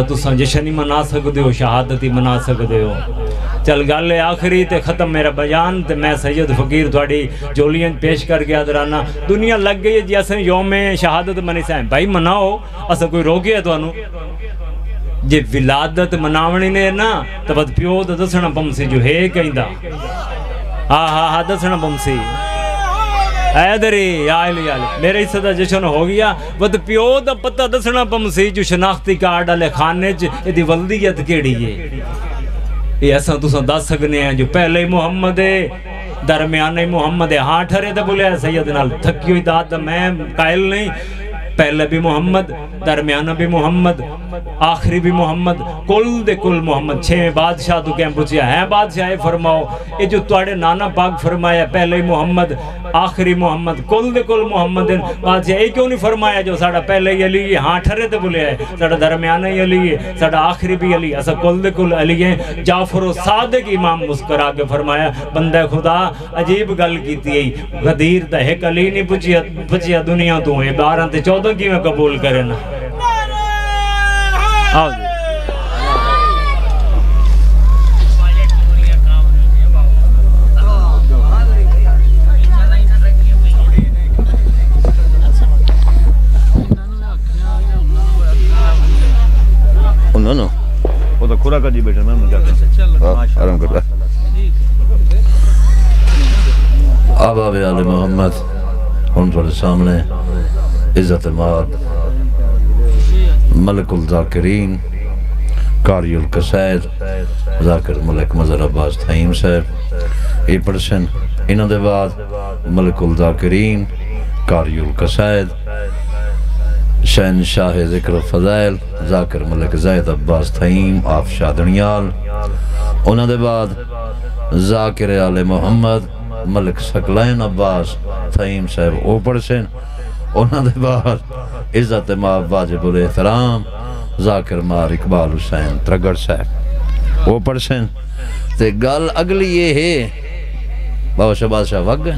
तुसा जशन ही मना सकते हो, शहादत ही मना सकते हो। चल गल आखिरी ते खत्म मेरा बयान ते मैं सैयद फकीर थोड़ी जोलियां पेश कर गया दराना। दुनिया लग गई जी असें योम शहादत मनी सैं भाई मनाओ, अस कोई रोके तुहानू जे विलादत मनावनी ने ना तो बद प्यो तो दसना पमसी जो है कहंदा हा दसना पमसी ऐदरी याल मेरे हिस्से का जश्न हो गया। बद प्यो का पता दसना पमसी जो शनाख्ती कार्ड वाले खाने च यदी वल्दियत केड़ी है ये असा तुसा दस सकने हैं। जो पहले मुहम्मद है दरम्याने मुहम्मद है, हाँ ठहरे तो बोले सैयद नाल थकी हुई दात मैं कायल नहीं। पहले भी मोहम्मद, दरम्याना भी मोहम्मद, आखिरी भी मोहम्मद, कुल दे कुल मोहम्मद। 6 बादशाह तू क्या पूछिया है बादशाह फरमाओ ये जो तुहाडे नाना पाक फरमाया पहले ही मोहम्मद आखिरी मोहम्मद कुल दे कुल मोहम्मद बादशाह ये क्यों नहीं फरमाया जो साडा पहले ही अली है, हाँ ठहरे तो बोले है साडा दरम्याना ही अली है, साडा आखिरी भी अली, असा कुल दे कुल अली है। जाफर सादिक इमाम मुस्कुरा के फरमाया बंदा खुदा अजीब गल कीती है, गदीर दा एक अली नहीं पुछिया दुनिया तू है 12 ते 14 की मैं कबूल करे ना। आओ जी नो वो तो खुरा का जी बैठा मैं आराम कर रहा। अब आवे आले मोहम्मद हम थोड़े सामने इज्जत माद मलकुल जाकिरीन कारियुल कसैद जाकिर मलिक मज़हर अब्बास तईम साहब ये पर्सन इन्हों दे बाद मलकुल जाकिरीन कारियुल कसैद शहनशाह ज़िक्र फ़ज़ाइल जाकिर मलिक ज़ैद अब्बास तईम आप शादनियाल उन्हों दे बाद जाकिर आले मोहम्मद मलिक सकलैन अब्बास तईम साहब ओ पर्सन उन्हों दे बाद इज़्ज़त माब वाजिबुल एहतराम जाकिर मार इकबाल हुसैन त्रगड़ साहब वो पर्सन ते गल अगली ये है बाबा शहबाज शाह वग गए।